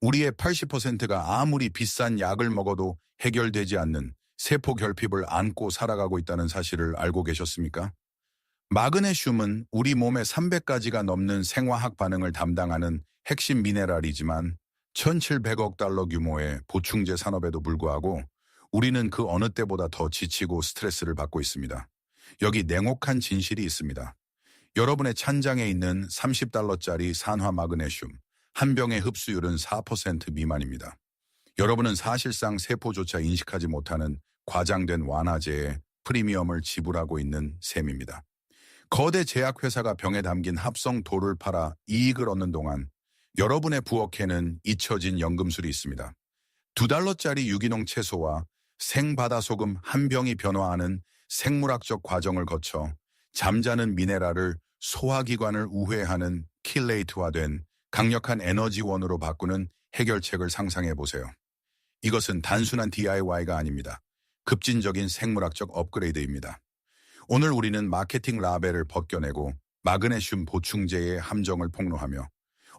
우리의 80%가 아무리 비싼 약을 먹어도 해결되지 않는 세포 결핍을 안고 살아가고 있다는 사실을 알고 계셨습니까? 마그네슘은 우리 몸의 300가지가 넘는 생화학 반응을 담당하는 핵심 미네랄이지만 1,700억 달러 규모의 보충제 산업에도 불구하고 우리는 그 어느 때보다 더 지치고 스트레스를 받고 있습니다. 여기 냉혹한 진실이 있습니다. 여러분의 찬장에 있는 30달러짜리 산화 마그네슘 한 병의 흡수율은 4% 미만입니다. 여러분은 사실상 세포조차 인식하지 못하는 과장된 완화제에 프리미엄을 지불하고 있는 셈입니다. 거대 제약회사가 병에 담긴 합성도를 팔아 이익을 얻는 동안 여러분의 부엌에는 잊혀진 연금술이 있습니다. 2달러짜리 유기농 채소와 생바다소금 한 병이 변화하는 생물학적 과정을 거쳐 잠자는 미네랄을 소화기관을 우회하는 킬레이트화된 강력한 에너지원으로 바꾸는 해결책을 상상해 보세요. 이것은 단순한 DIY가 아닙니다. 급진적인 생물학적 업그레이드입니다. 오늘 우리는 마케팅 라벨을 벗겨내고 마그네슘 보충제의 함정을 폭로하며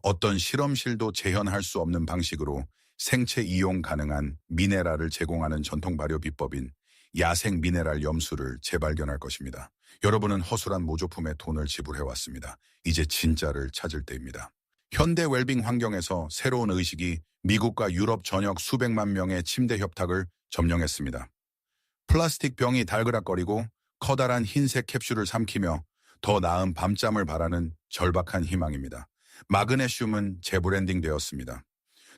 어떤 실험실도 재현할 수 없는 방식으로 생체 이용 가능한 미네랄을 제공하는 전통 발효 비법인 야생 미네랄 염수를 재발견할 것입니다. 여러분은 허술한 모조품에 돈을 지불해왔습니다. 이제 진짜를 찾을 때입니다. 현대 웰빙 환경에서 새로운 의식이 미국과 유럽 전역 수백만 명의 침대 협탁을 점령했습니다. 플라스틱 병이 달그락거리고 커다란 흰색 캡슐을 삼키며 더 나은 밤잠을 바라는 절박한 희망입니다. 마그네슘은 재브랜딩 되었습니다.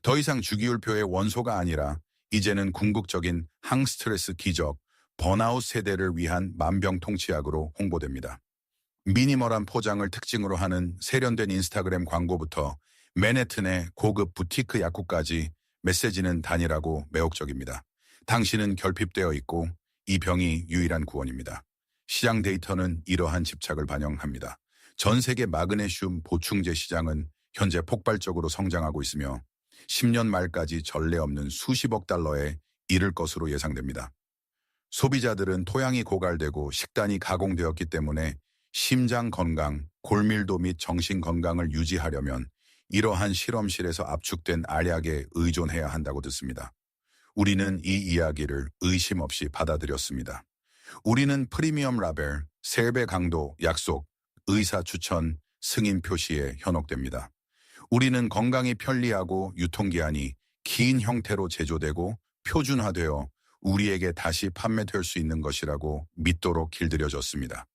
더 이상 주기율표의 원소가 아니라 이제는 궁극적인 항스트레스 기적, 번아웃 세대를 위한 만병통치약으로 홍보됩니다. 미니멀한 포장을 특징으로 하는 세련된 인스타그램 광고부터 맨해튼의 고급 부티크 약국까지 메시지는 단일하고 매혹적입니다. 당신은 결핍되어 있고 이 병이 유일한 구원입니다. 시장 데이터는 이러한 집착을 반영합니다. 전 세계 마그네슘 보충제 시장은 현재 폭발적으로 성장하고 있으며 10년 말까지 전례 없는 수십억 달러에 이를 것으로 예상됩니다. 소비자들은 토양이 고갈되고 식단이 가공되었기 때문에 심장 건강, 골밀도 및 정신 건강을 유지하려면 이러한 실험실에서 압축된 알약에 의존해야 한다고 듣습니다. 우리는 이 이야기를 의심 없이 받아들였습니다. 우리는 프리미엄 라벨, 3배 강도, 약속, 의사 추천, 승인 표시에 현혹됩니다. 우리는 건강이 편리하고 유통기한이 긴 형태로 제조되고 표준화되어 우리에게 다시 판매될 수 있는 것이라고 믿도록 길들여졌습니다.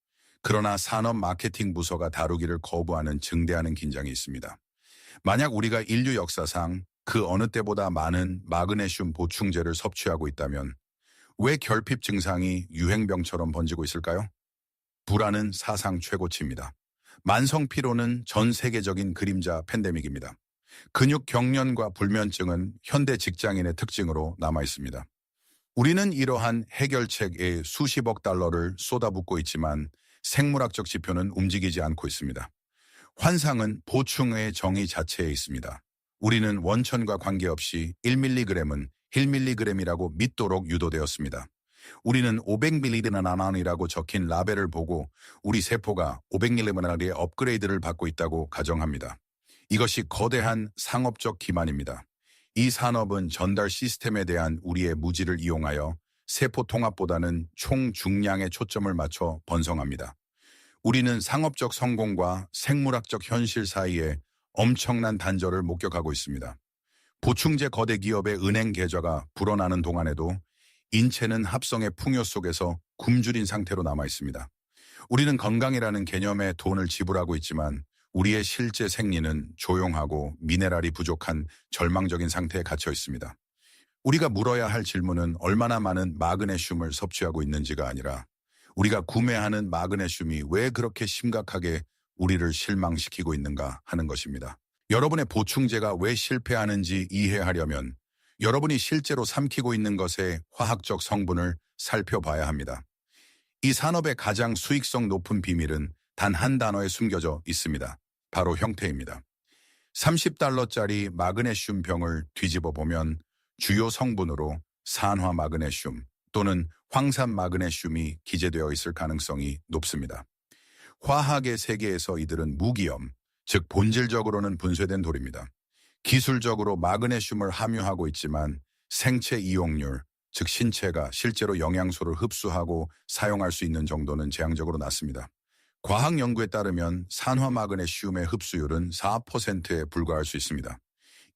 그러나 산업 마케팅 부서가 다루기를 거부하는 증대하는 긴장이 있습니다. 만약 우리가 인류 역사상 그 어느 때보다 많은 마그네슘 보충제를 섭취하고 있다면 왜 결핍 증상이 유행병처럼 번지고 있을까요? 불안은 사상 최고치입니다. 만성 피로는 전 세계적인 그림자 팬데믹입니다. 근육 경련과 불면증은 현대 직장인의 특징으로 남아 있습니다. 우리는 이러한 해결책에 수십억 달러를 쏟아붓고 있지만 생물학적 지표는 움직이지 않고 있습니다. 환상은 보충의 정의 자체에 있습니다. 우리는 원천과 관계없이 1mg은 1mg이라고 믿도록 유도되었습니다. 우리는 500mg이라고 적힌 라벨을 보고 우리 세포가 500mg의 업그레이드를 받고 있다고 가정합니다. 이것이 거대한 상업적 기만입니다. 이 산업은 전달 시스템에 대한 우리의 무지를 이용하여 세포 통합보다는 총 중량에 초점을 맞춰 번성합니다. 우리는 상업적 성공과 생물학적 현실 사이에 엄청난 단절을 목격하고 있습니다. 보충제 거대 기업의 은행 계좌가 불어나는 동안에도 인체는 합성의 풍요 속에서 굶주린 상태로 남아 있습니다. 우리는 건강이라는 개념에 돈을 지불하고 있지만 우리의 실제 생리는 조용하고 미네랄이 부족한 절망적인 상태에 갇혀 있습니다. 우리가 물어야 할 질문은 얼마나 많은 마그네슘을 섭취하고 있는지가 아니라 우리가 구매하는 마그네슘이 왜 그렇게 심각하게 우리를 실망시키고 있는가 하는 것입니다. 여러분의 보충제가 왜 실패하는지 이해하려면 여러분이 실제로 삼키고 있는 것의 화학적 성분을 살펴봐야 합니다. 이 산업의 가장 수익성 높은 비밀은 단 한 단어에 숨겨져 있습니다. 바로 형태입니다. 30달러짜리 마그네슘 병을 뒤집어 보면 주요 성분으로 산화 마그네슘 또는 황산 마그네슘이 기재되어 있을 가능성이 높습니다. 화학의 세계에서 이들은 무기염, 즉 본질적으로는 분쇄된 돌입니다. 기술적으로 마그네슘을 함유하고 있지만 생체 이용률, 즉 신체가 실제로 영양소를 흡수하고 사용할 수 있는 정도는 제한적으로 낮습니다. 과학 연구에 따르면 산화 마그네슘의 흡수율은 4%에 불과할 수 있습니다.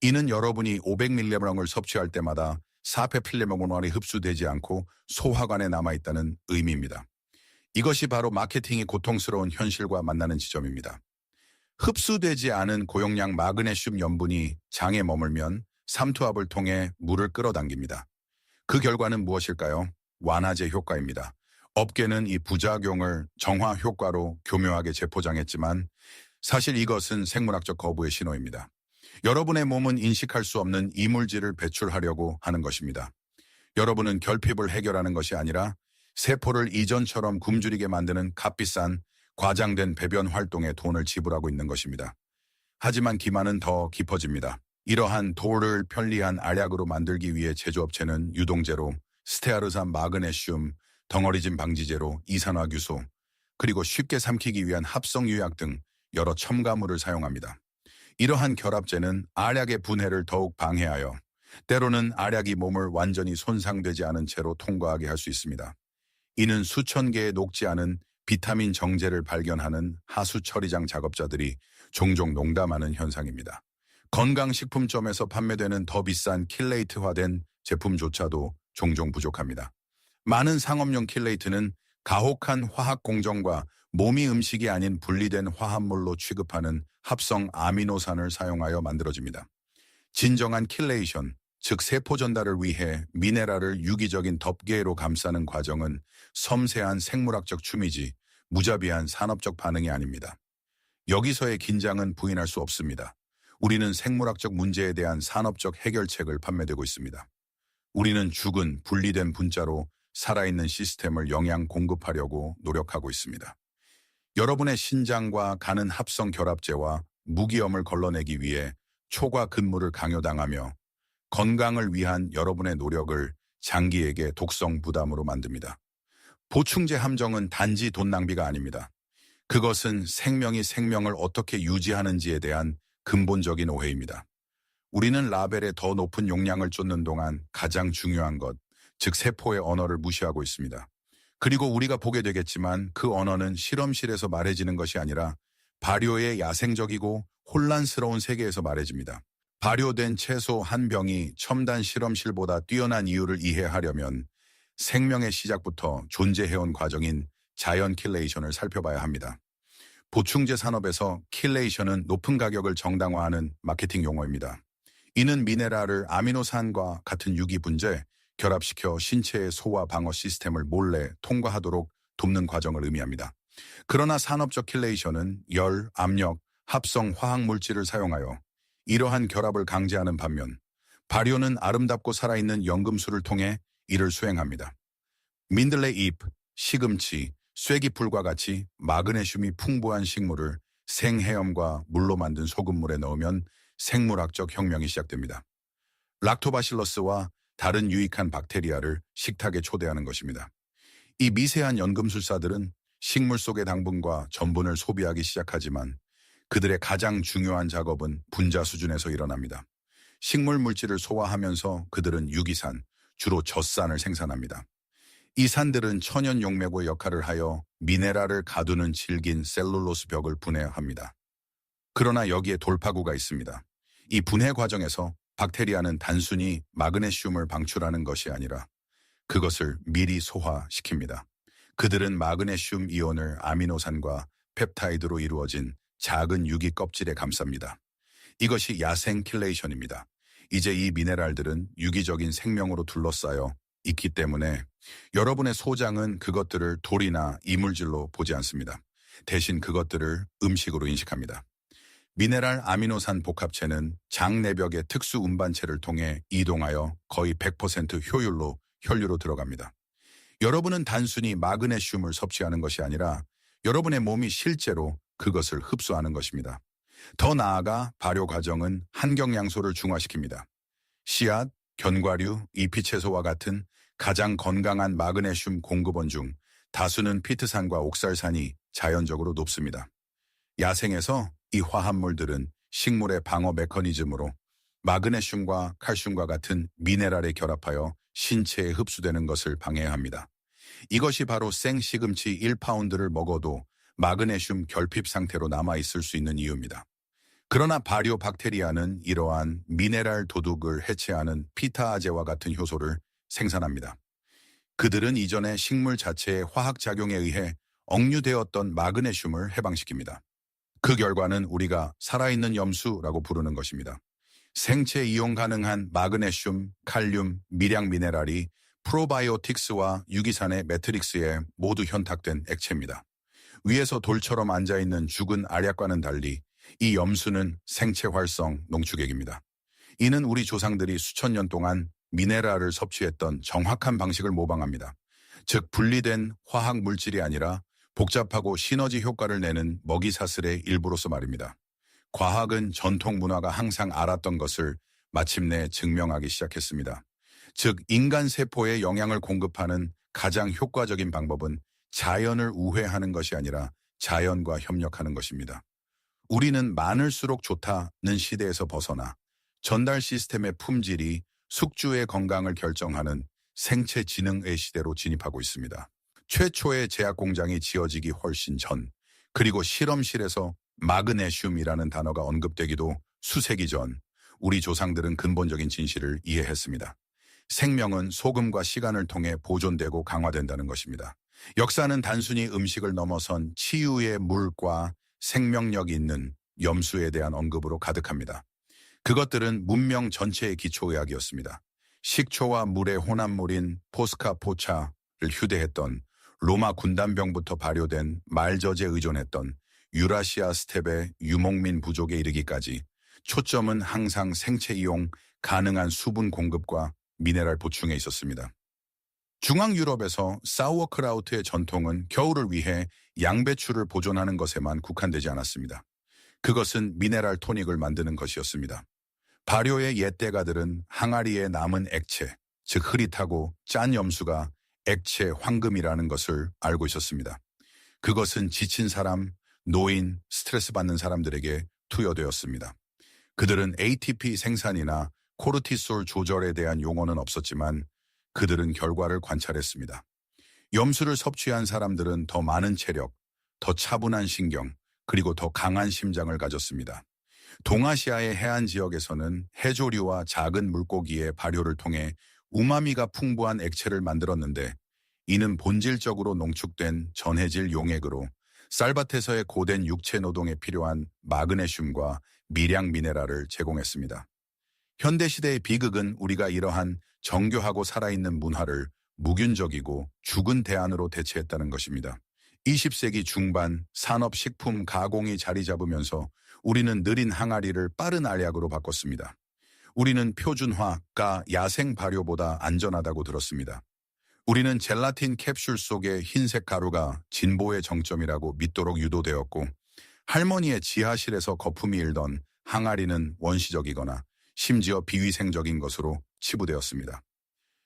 이는 여러분이 500mg을 섭취할 때마다 4폐필레모노알이 흡수되지 않고 소화관에 남아있다는 의미입니다. 이것이 바로 마케팅이 고통스러운 현실과 만나는 지점입니다. 흡수되지 않은 고용량 마그네슘 염분이 장에 머물면 삼투압을 통해 물을 끌어당깁니다. 그 결과는 무엇일까요? 완화제 효과입니다. 업계는 이 부작용을 정화 효과로 교묘하게 재포장했지만 사실 이것은 생물학적 거부의 신호입니다. 여러분의 몸은 인식할 수 없는 이물질을 배출하려고 하는 것입니다. 여러분은 결핍을 해결하는 것이 아니라 세포를 이전처럼 굶주리게 만드는 값비싼 과장된 배변 활동에 돈을 지불하고 있는 것입니다. 하지만 기만은 더 깊어집니다. 이러한 돌을 편리한 알약으로 만들기 위해 제조업체는 유동제로 스테아르산 마그네슘, 덩어리짐 방지제로 이산화규소, 그리고 쉽게 삼키기 위한 합성유약 등 여러 첨가물을 사용합니다. 이러한 결합제는 알약의 분해를 더욱 방해하여 때로는 알약이 몸을 완전히 손상되지 않은 채로 통과하게 할 수 있습니다. 이는 수천 개의 녹지 않은 비타민 정제를 발견하는 하수 처리장 작업자들이 종종 농담하는 현상입니다. 건강식품점에서 판매되는 더 비싼 킬레이트화된 제품조차도 종종 부족합니다. 많은 상업용 킬레이트는 가혹한 화학 공정과 몸이 음식이 아닌 분리된 화합물로 취급하는 합성 아미노산을 사용하여 만들어집니다. 진정한 킬레이션, 즉 세포 전달을 위해 미네랄을 유기적인 덮개로 감싸는 과정은 섬세한 생물학적 춤이지 무자비한 산업적 반응이 아닙니다. 여기서의 긴장은 부인할 수 없습니다. 우리는 생물학적 문제에 대한 산업적 해결책을 판매되고 있습니다. 우리는 죽은 분리된 분자로 살아있는 시스템을 영양 공급하려고 노력하고 있습니다. 여러분의 신장과 간은 합성 결합제와 무기염을 걸러내기 위해 초과 근무를 강요당하며 건강을 위한 여러분의 노력을 장기에게 독성 부담으로 만듭니다. 보충제 함정은 단지 돈 낭비가 아닙니다. 그것은 생명이 생명을 어떻게 유지하는지에 대한 근본적인 오해입니다. 우리는 라벨에 더 높은 용량을 쫓는 동안 가장 중요한 것, 즉 세포의 언어를 무시하고 있습니다. 그리고 우리가 보게 되겠지만 그 언어는 실험실에서 말해지는 것이 아니라 발효의 야생적이고 혼란스러운 세계에서 말해집니다. 발효된 채소 한 병이 첨단 실험실보다 뛰어난 이유를 이해하려면 생명의 시작부터 존재해온 과정인 자연 킬레이션을 살펴봐야 합니다. 보충제 산업에서 킬레이션은 높은 가격을 정당화하는 마케팅 용어입니다. 이는 미네랄을 아미노산과 같은 유기 분자에 결합시켜 신체의 소화 방어 시스템을 몰래 통과하도록 돕는 과정을 의미합니다. 그러나 산업적 킬레이션은 열, 압력, 합성 화학물질을 사용하여 이러한 결합을 강제하는 반면 발효는 아름답고 살아있는 연금술을 통해 이를 수행합니다. 민들레 잎, 시금치, 쐐기풀과 같이 마그네슘이 풍부한 식물을 생해염과 물로 만든 소금물에 넣으면 생물학적 혁명이 시작됩니다. 락토바실러스와 다른 유익한 박테리아를 식탁에 초대하는 것입니다. 이 미세한 연금술사들은 식물 속의 당분과 전분을 소비하기 시작하지만 그들의 가장 중요한 작업은 분자 수준에서 일어납니다. 식물 물질을 소화하면서 그들은 유기산, 주로 젖산을 생산합니다. 이 산들은 천연 용매고의 역할을 하여 미네랄을 가두는 질긴 셀룰로스 벽을 분해합니다. 그러나 여기에 돌파구가 있습니다. 이 분해 과정에서 박테리아는 단순히 마그네슘을 방출하는 것이 아니라 그것을 미리 소화시킵니다. 그들은 마그네슘 이온을 아미노산과 펩타이드로 이루어진 작은 유기 껍질에 감쌉니다. 이것이 야생 킬레이션입니다. 이제 이 미네랄들은 유기적인 생명으로 둘러싸여 있기 때문에 여러분의 소장은 그것들을 돌이나 이물질로 보지 않습니다. 대신 그것들을 음식으로 인식합니다. 미네랄 아미노산 복합체는 장 내벽의 특수 운반체를 통해 이동하여 거의 100% 효율로 혈류로 들어갑니다. 여러분은 단순히 마그네슘을 섭취하는 것이 아니라 여러분의 몸이 실제로 그것을 흡수하는 것입니다. 더 나아가 발효 과정은 한경양소를 중화시킵니다. 씨앗, 견과류, 잎이채소와 같은 가장 건강한 마그네슘 공급원 중 다수는 피트산과 옥살산이 자연적으로 높습니다. 야생에서 이 화합물들은 식물의 방어 메커니즘으로 마그네슘과 칼슘과 같은 미네랄에 결합하여 신체에 흡수되는 것을 방해합니다. 이것이 바로 생시금치 1파운드를 먹어도 마그네슘 결핍 상태로 남아있을 수 있는 이유입니다. 그러나 발효 박테리아는 이러한 미네랄 도둑을 해체하는 피타아제와 같은 효소를 생산합니다. 그들은 이전에 식물 자체의 화학작용에 의해 억류되었던 마그네슘을 해방시킵니다. 그 결과는 우리가 살아있는 염수라고 부르는 것입니다. 생체 이용 가능한 마그네슘, 칼륨, 미량 미네랄이 프로바이오틱스와 유기산의 매트릭스에 모두 현탁된 액체입니다. 위에서 돌처럼 앉아있는 죽은 알약과는 달리 이 염수는 생체 활성 농축액입니다. 이는 우리 조상들이 수천 년 동안 미네랄을 섭취했던 정확한 방식을 모방합니다. 즉 분리된 화학 물질이 아니라 복잡하고 시너지 효과를 내는 먹이사슬의 일부로서 말입니다. 과학은 전통 문화가 항상 알았던 것을 마침내 증명하기 시작했습니다. 즉 인간 세포에 영양을 공급하는 가장 효과적인 방법은 자연을 우회하는 것이 아니라 자연과 협력하는 것입니다. 우리는 많을수록 좋다는 시대에서 벗어나 전달 시스템의 품질이 숙주의 건강을 결정하는 생체지능의 시대로 진입하고 있습니다. 최초의 제약 공장이 지어지기 훨씬 전, 그리고 실험실에서 마그네슘이라는 단어가 언급되기도 수세기 전, 우리 조상들은 근본적인 진실을 이해했습니다. 생명은 소금과 시간을 통해 보존되고 강화된다는 것입니다. 역사는 단순히 음식을 넘어선 치유의 물과 생명력이 있는 염수에 대한 언급으로 가득합니다. 그것들은 문명 전체의 기초의학이었습니다. 식초와 물의 혼합물인 포스카 포차를 휴대했던 로마 군단병부터 발효된 말젖에 의존했던 유라시아 스텝의 유목민 부족에 이르기까지 초점은 항상 생체 이용 가능한 수분 공급과 미네랄 보충에 있었습니다. 중앙 유럽에서 사우어크라우트의 전통은 겨울을 위해 양배추를 보존하는 것에만 국한되지 않았습니다. 그것은 미네랄 토닉을 만드는 것이었습니다. 발효의 옛대가들은 항아리에 남은 액체, 즉 흐릿하고 짠 염수가 액체 황금이라는 것을 알고 있었습니다. 그것은 지친 사람, 노인, 스트레스 받는 사람들에게 투여되었습니다. 그들은 ATP 생산이나 코르티솔 조절에 대한 용어는 없었지만 그들은 결과를 관찰했습니다. 염수를 섭취한 사람들은 더 많은 체력, 더 차분한 신경, 그리고 더 강한 심장을 가졌습니다. 동아시아의 해안 지역에서는 해조류와 작은 물고기의 발효를 통해 우마미가 풍부한 액체를 만들었는데 이는 본질적으로 농축된 전해질 용액으로 쌀밭에서의 고된 육체 노동에 필요한 마그네슘과 미량 미네랄을 제공했습니다. 현대시대의 비극은 우리가 이러한 정교하고 살아있는 문화를 무균적이고 죽은 대안으로 대체했다는 것입니다. 20세기 중반 산업식품 가공이 자리 잡으면서 우리는 느린 항아리를 빠른 알약으로 바꿨습니다. 우리는 표준화가 야생 발효보다 안전하다고 들었습니다. 우리는 젤라틴 캡슐 속의 흰색 가루가 진보의 정점이라고 믿도록 유도되었고 할머니의 지하실에서 거품이 일던 항아리는 원시적이거나 심지어 비위생적인 것으로 치부되었습니다.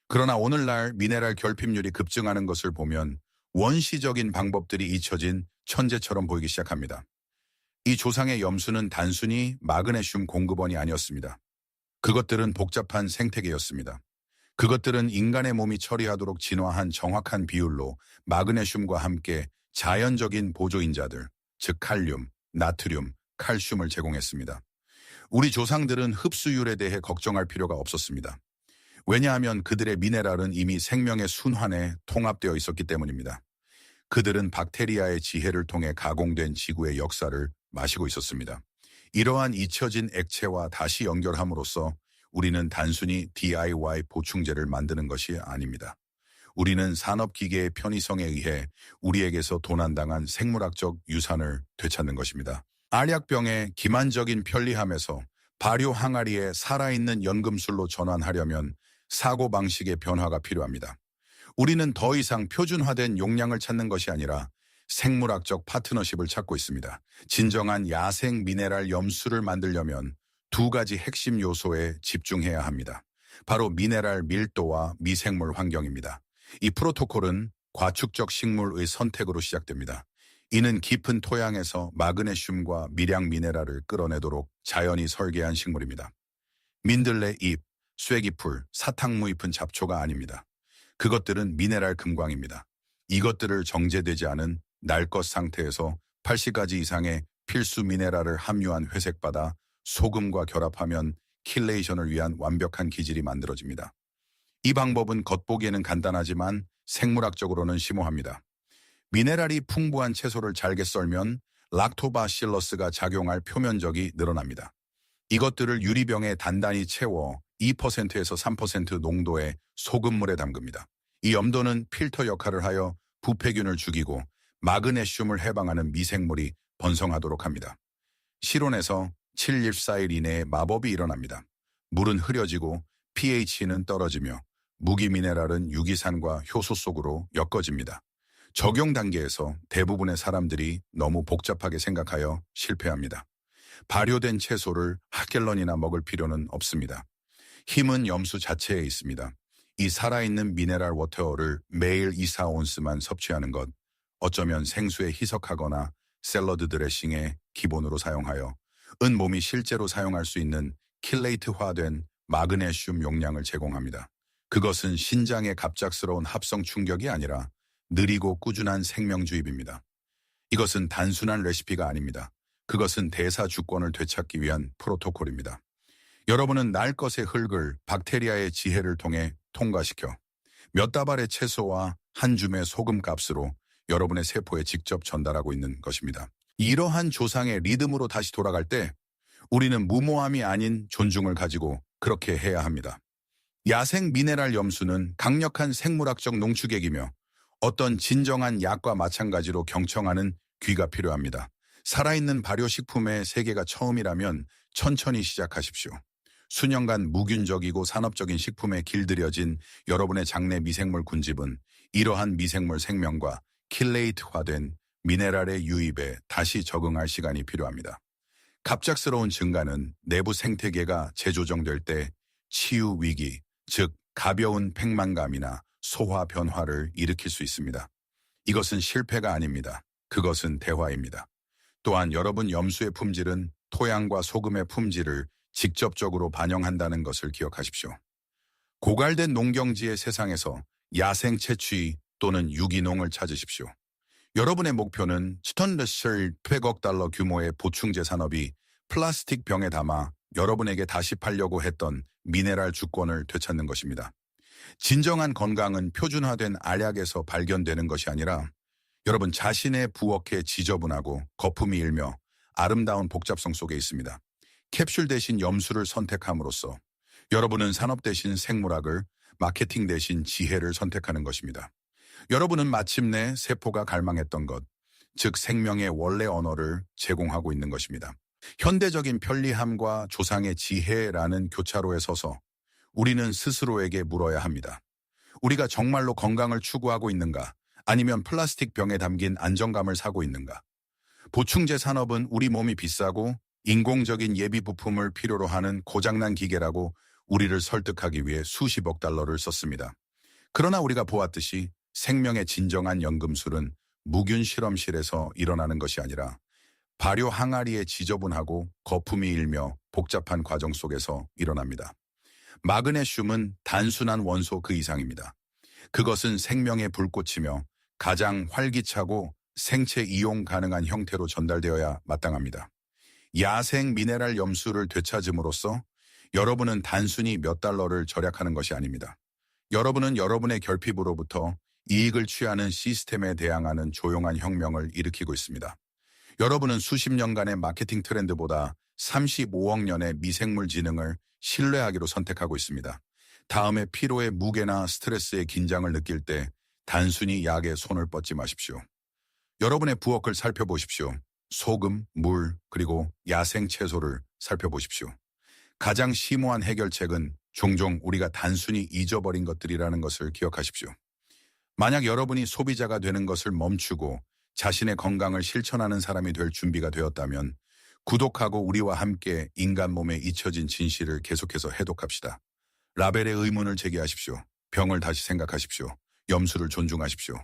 그러나 오늘날 미네랄 결핍률이 급증하는 것을 보면 원시적인 방법들이 잊혀진 천재처럼 보이기 시작합니다. 이 조상의 염수는 단순히 마그네슘 공급원이 아니었습니다. 그것들은 복잡한 생태계였습니다. 그것들은 인간의 몸이 처리하도록 진화한 정확한 비율로 마그네슘과 함께 자연적인 보조인자들, 즉 칼륨, 나트륨, 칼슘을 제공했습니다. 우리 조상들은 흡수율에 대해 걱정할 필요가 없었습니다. 왜냐하면 그들의 미네랄은 이미 생명의 순환에 통합되어 있었기 때문입니다. 그들은 박테리아의 지혜를 통해 가공된 지구의 역사를 마시고 있었습니다. 이러한 잊혀진 액체와 다시 연결함으로써 우리는 단순히 DIY 보충제를 만드는 것이 아닙니다. 우리는 산업기계의 편의성에 의해 우리에게서 도난당한 생물학적 유산을 되찾는 것입니다. 알약병의 기만적인 편리함에서 발효 항아리에 살아있는 연금술로 전환하려면 사고방식의 변화가 필요합니다. 우리는 더 이상 표준화된 용량을 찾는 것이 아니라 생물학적 파트너십을 찾고 있습니다. 진정한 야생 미네랄 염수를 만들려면 두 가지 핵심 요소에 집중해야 합니다. 바로 미네랄 밀도와 미생물 환경입니다. 이 프로토콜은 과축적 식물의 선택으로 시작됩니다. 이는 깊은 토양에서 마그네슘과 미량 미네랄을 끌어내도록 자연이 설계한 식물입니다. 민들레 잎, 쐐기풀, 사탕무 잎은 잡초가 아닙니다. 그것들은 미네랄 금광입니다. 이것들을 정제되지 않은 날 것 상태에서 80가지 이상의 필수 미네랄을 함유한 회색바다 소금과 결합하면 킬레이션을 위한 완벽한 기질이 만들어집니다. 이 방법은 겉보기에는 간단하지만 생물학적으로는 심오합니다. 미네랄이 풍부한 채소를 잘게 썰면 락토바실러스가 작용할 표면적이 늘어납니다. 이것들을 유리병에 단단히 채워 2%에서 3% 농도의 소금물에 담급니다. 이 염도는 필터 역할을 하여 부패균을 죽이고 마그네슘을 해방하는 미생물이 번성하도록 합니다. 실온에서 7-14일 이내에 마법이 일어납니다. 물은 흐려지고 pH는 떨어지며 무기미네랄은 유기산과 효소 속으로 엮어집니다. 적용 단계에서 대부분의 사람들이 너무 복잡하게 생각하여 실패합니다. 발효된 채소를 핫갤런이나 먹을 필요는 없습니다. 힘은 염수 자체에 있습니다. 이 살아있는 미네랄 워터를 매일 2-4온스만 섭취하는 것, 어쩌면 생수에 희석하거나 샐러드 드레싱에 기본으로 사용하여 몸이 실제로 사용할 수 있는 킬레이트화된 마그네슘 용량을 제공합니다. 그것은 신장의 갑작스러운 합성 충격이 아니라 느리고 꾸준한 생명주입입니다. 이것은 단순한 레시피가 아닙니다. 그것은 대사 주권을 되찾기 위한 프로토콜입니다. 여러분은 날 것의 흙을 박테리아의 지혜를 통해 통과시켜 몇 다발의 채소와 한 줌의 소금 값으로 여러분의 세포에 직접 전달하고 있는 것입니다. 이러한 조상의 리듬으로 다시 돌아갈 때 우리는 무모함이 아닌 존중을 가지고 그렇게 해야 합니다. 야생 미네랄 염수는 강력한 생물학적 농축액이며 어떤 진정한 약과 마찬가지로 경청하는 귀가 필요합니다. 살아있는 발효식품의 세계가 처음이라면 천천히 시작하십시오. 수년간 무균적이고 산업적인 식품에 길들여진 여러분의 장내 미생물 군집은 이러한 미생물 생명과 킬레이트화된 미네랄의 유입에 다시 적응할 시간이 필요합니다. 갑작스러운 증가는 내부 생태계가 재조정될 때 치유 위기, 즉 가벼운 팽만감이나 소화 변화를 일으킬 수 있습니다. 이것은 실패가 아닙니다. 그것은 대화입니다. 또한 여러분 염수의 품질은 토양과 소금의 품질을 직접적으로 반영한다는 것을 기억하십시오. 고갈된 농경지의 세상에서 야생 채취 또는 유기농을 찾으십시오. 여러분의 목표는 스턴레슬 100억 달러 규모의 보충제 산업이 플라스틱 병에 담아 여러분에게 다시 팔려고 했던 미네랄 주권을 되찾는 것입니다. 진정한 건강은 표준화된 알약에서 발견되는 것이 아니라 여러분 자신의 부엌에 지저분하고 거품이 일며 아름다운 복잡성 속에 있습니다. 캡슐 대신 염수를 선택함으로써 여러분은 산업 대신 생물학을, 마케팅 대신 지혜를 선택하는 것입니다. 여러분은 마침내 세포가 갈망했던 것, 즉 생명의 원래 언어를 제공하고 있는 것입니다. 현대적인 편리함과 조상의 지혜라는 교차로에 서서 우리는 스스로에게 물어야 합니다. 우리가 정말로 건강을 추구하고 있는가? 아니면 플라스틱 병에 담긴 안정감을 사고 있는가? 보충제 산업은 우리 몸이 비싸고 인공적인 예비 부품을 필요로 하는 고장난 기계라고 우리를 설득하기 위해 수십억 달러를 썼습니다. 그러나 우리가 보았듯이 생명의 진정한 연금술은 무균 실험실에서 일어나는 것이 아니라 발효 항아리에 지저분하고 거품이 일며 복잡한 과정 속에서 일어납니다. 마그네슘은 단순한 원소 그 이상입니다. 그것은 생명의 불꽃이며 가장 활기차고 생체 이용 가능한 형태로 전달되어야 마땅합니다. 야생 미네랄 염수를 되찾음으로써 여러분은 단순히 몇 달러를 절약하는 것이 아닙니다. 여러분은 여러분의 결핍으로부터 이익을 취하는 시스템에 대항하는 조용한 혁명을 일으키고 있습니다. 여러분은 수십 년간의 마케팅 트렌드보다 35억 년의 미생물 지능을 신뢰하기로 선택하고 있습니다. 다음에 피로의 무게나 스트레스의 긴장을 느낄 때 단순히 약에 손을 뻗지 마십시오. 여러분의 부엌을 살펴보십시오. 소금, 물, 그리고 야생 채소를 살펴보십시오. 가장 심오한 해결책은 종종 우리가 단순히 잊어버린 것들이라는 것을 기억하십시오. 만약 여러분이 소비자가 되는 것을 멈추고 자신의 건강을 실천하는 사람이 될 준비가 되었다면 구독하고 우리와 함께 인간 몸에 잊혀진 진실을 계속해서 해독합시다. 라벨의 의문을 제기하십시오. 병을 다시 생각하십시오. 염수를 존중하십시오.